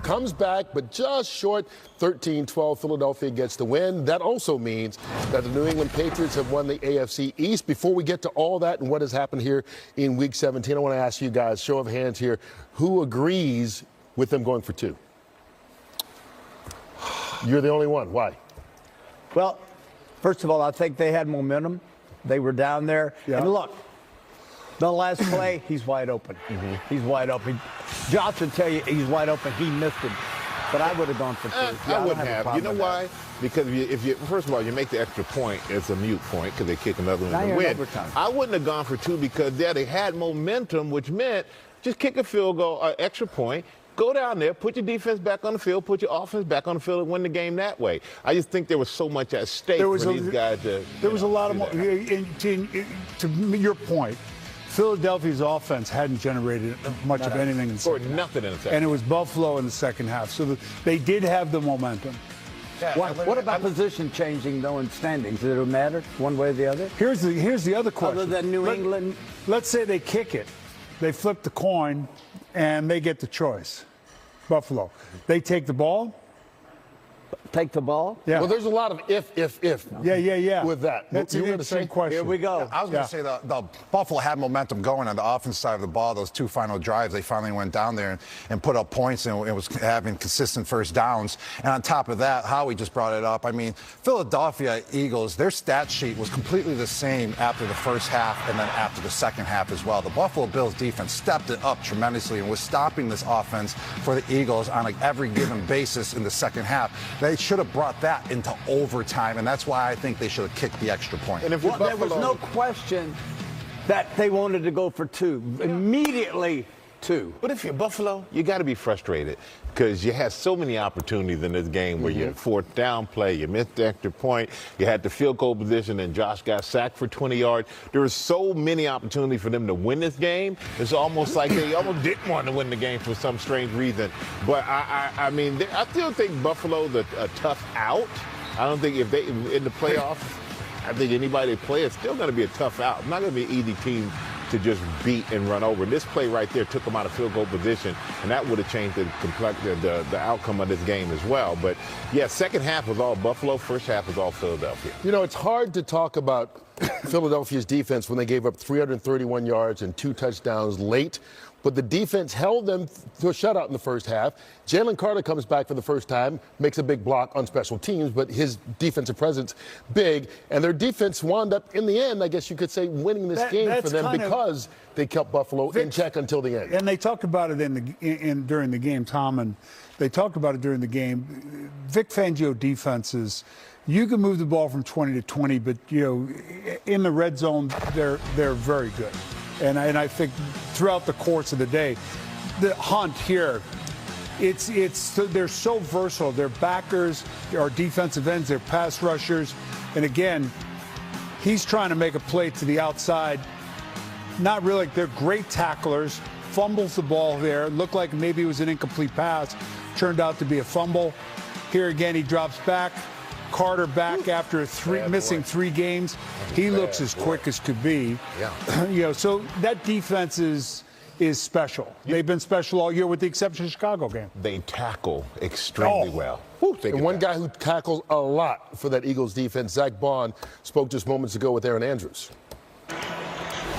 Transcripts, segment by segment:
comes back, but just short. 13-12, Philadelphia gets the win. That also means that the New England Patriots have won the AFC East. Before we get to all that and what has happened here in Week 17, I want to ask you guys, show of hands here, who agrees with them going for 2? You're the only one. Why? Well, first of all, I think they had momentum. They were down there. Yeah. And look, the last play, he's wide open. He's wide open. Josh would tell you he's wide open. He missed it. But I would have gone for 2. I wouldn't have. You know why? Because if you first of all, you make the extra point, it's a mute point because they kick another one to win. I wouldn't have gone for 2 because they had momentum, which meant just kick a field goal, extra point. Go down there, put your defense back on the field, put your offense back on the field, and win the game that way. I just think there was so much at stake for these guys to. There was a lot of more. To your point, Philadelphia's offense hadn't generated much of anything in the second half. Nothing in the second half. And it was Buffalo in the second half. So they did have the momentum. Yeah, what about position changing, though, in standings? Did it matter one way or the other? Here's the other question. Other than New England? Let's say they kick it. They flip the coin, and they get the choice. Buffalo. They take the ball. Take the ball? Yeah. Well, there's a lot of if. Yeah. With that. That's an interesting question. Here we go. Yeah, I was going to say the Buffalo had momentum going on the offensive side of the ball. Those 2 final drives, they finally went down there and put up points and it was having consistent first downs. And on top of that, Howie just brought it up. I mean, Philadelphia Eagles, their stat sheet was completely the same after the first half and then after the second half as well. The Buffalo Bills defense stepped it up tremendously and was stopping this offense for the Eagles on every given basis in the second half. They should have brought that into overtime, and that's why I think they should have kicked the extra point. And if there was no question that they wanted to go for 2. Immediately 2. But if you're Buffalo, you got to be frustrated because you had so many opportunities in this game where you had 4th down play, you missed the extra point, you had the field goal position, and Josh got sacked for 20 yards. There were so many opportunities for them to win this game. It's almost like they almost didn't want to win the game for some strange reason. But I mean, I still think Buffalo's a tough out. I don't think if they in the playoffs, I think anybody they play is still going to be a tough out. It's not going to be an easy team to just beat and run over. This play right there took them out of field goal position, and that would have changed the outcome of this game as well. But, yeah, second half was all Buffalo. First half was all Philadelphia. You know, it's hard to talk about Philadelphia's defense when they gave up 331 yards and 2 touchdowns late. But the defense held them to a shutout in the first half. Jalen Carter comes back for the first time, makes a big block on special teams, but his defensive presence big. And their defense wound up, in the end, I guess you could say, winning this game for them because they kept Buffalo in check until the end. And they talked about it during the game, Tom, and they talked about it during the game. Vic Fangio defenses, you can move the ball from 20 to 20, but, you know, in the red zone, they're very good. And I think throughout the course of the day, the Hunt here, they're so versatile. They're backers, they're defensive ends, they're pass rushers. And again, he's trying to make a play to the outside. Not really. They're great tacklers. Fumbles the ball there. Looked like maybe it was an incomplete pass. Turned out to be a fumble. Here again, he drops back. Carter back after missing 3 games. He looks as quick as could be. Yeah. You know, so that defense is special. They've been special all year with the exception of the Chicago game. They tackle extremely well. And one guy who tackles a lot for that Eagles defense, Zach Bond, spoke just moments ago with Aaron Andrews.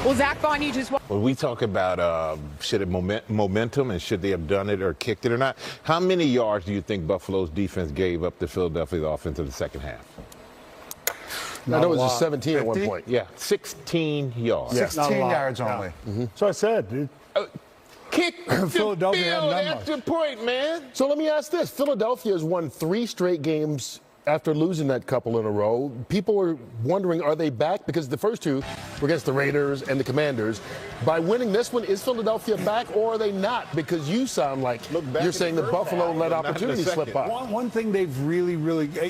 Well, Zach Bond, you just... When we talk about should it momentum and should they have done it or kicked it or not, how many yards do you think Buffalo's defense gave up to Philadelphia's offense in the second half? I know it was a 17 at one point. Yeah, 16 yards. 16 yards only. So I said... Kick Philadelphia the field, extra point, man. So let me ask this. Philadelphia has won 3 straight games after losing that couple in a row. People are wondering, are they back? Because the first 2 were against the Raiders and the Commanders. By winning this one, is Philadelphia back or are they not? Because you sound like you're saying that Buffalo let opportunities slip by. One thing they've really,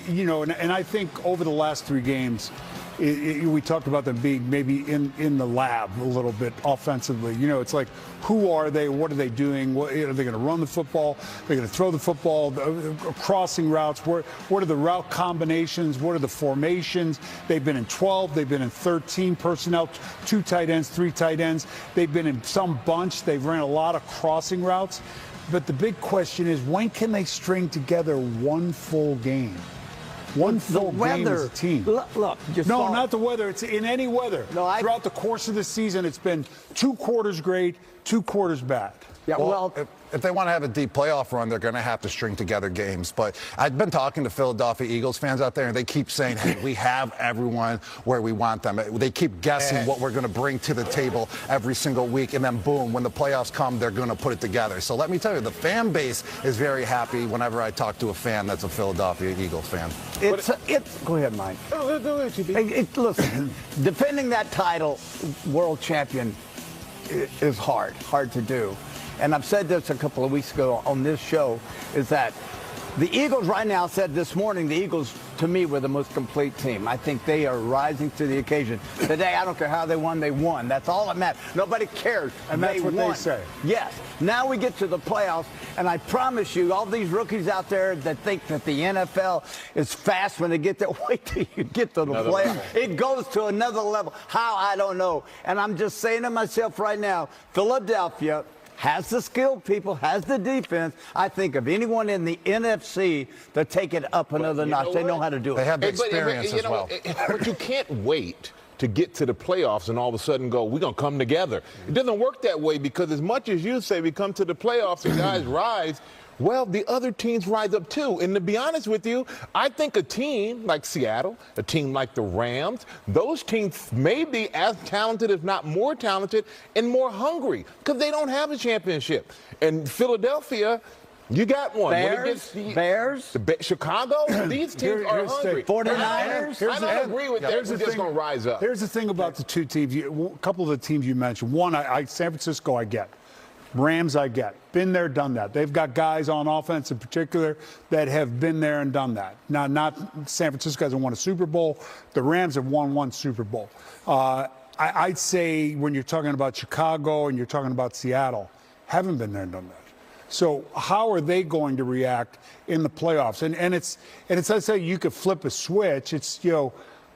you know, and I think over the last 3 games, we talked about them being maybe in the lab a little bit offensively. You know, it's like, who are they? What are they doing? Are they going to run the football? Are they going to throw the football? Crossing routes? What are the route combinations? What are the formations? They've been in 12. They've been in 13 personnel, 2 tight ends, 3 tight ends. They've been in some bunch. They've ran a lot of crossing routes. But the big question is, when can they string together one full game? One full game as a team. Look, no, not the weather. It's in any weather. No, throughout the course of the season, it's been 2 quarters great, 2 quarters bad. Yeah, well, if they want to have a deep playoff run, they're going to have to string together games. But I've been talking to Philadelphia Eagles fans out there, and they keep saying, hey, we have everyone where we want them. They keep guessing what we're going to bring to the table every single week, and then boom, when the playoffs come, they're going to put it together. So let me tell you, the fan base is very happy whenever I talk to a fan that's a Philadelphia Eagles fan. Go ahead, Mike. Listen, defending that title, world champion, is hard to do. And I've said this a couple of weeks ago on this show, is that the Eagles right now said this morning, the Eagles, to me, were the most complete team. I think they are rising to the occasion. Today, I don't care how they won, they won. That's all that matters. Nobody cares. And that's what they say. Yes. Now we get to the playoffs, and I promise you, all these rookies out there that think that the NFL is fast when they get there, wait till you get to the playoffs. It goes to another level. How, I don't know. And I'm just saying to myself right now, Philadelphia has the skilled people, has the defense. I think of anyone in the NFC to take it up another notch. They know how to do it. They have the experience as well. But you can't wait to get to the playoffs and all of a sudden go, we're going to come together. It doesn't work that way, because as much as you say we come to the playoffs and guys rise, well, the other teams rise up too. And to be honest with you, I think a team like Seattle, a team like the Rams, those teams may be as talented, if not more talented, and more hungry, because they don't have a championship. And Philadelphia, you got one. Bears? Chicago? These teams are hungry. 49ers? I don't agree with that. They're just going to rise up. Here's the thing about the two teams. A couple of the teams you mentioned. One, San Francisco, I get. Rams, I get. Been there, done that. They've got guys on offense in particular that have been there and done that. Now, not San Francisco hasn't won a Super Bowl. The Rams have won one Super Bowl. I'd say when you're talking about Chicago and you're talking about Seattle, haven't been there and done that. So how are they going to react in the playoffs? And it's I say you could flip a switch. It's,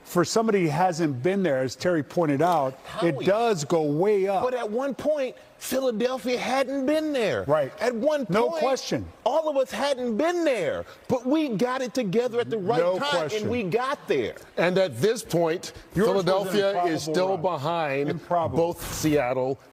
for somebody who hasn't been there, as Terry pointed out, it does go way up. But at one point, Philadelphia hadn't been there. Right. At one point, no question. All of us hadn't been there. But we got it together at the right time, and we got there. And at this point, Philadelphia is still behind both Seattle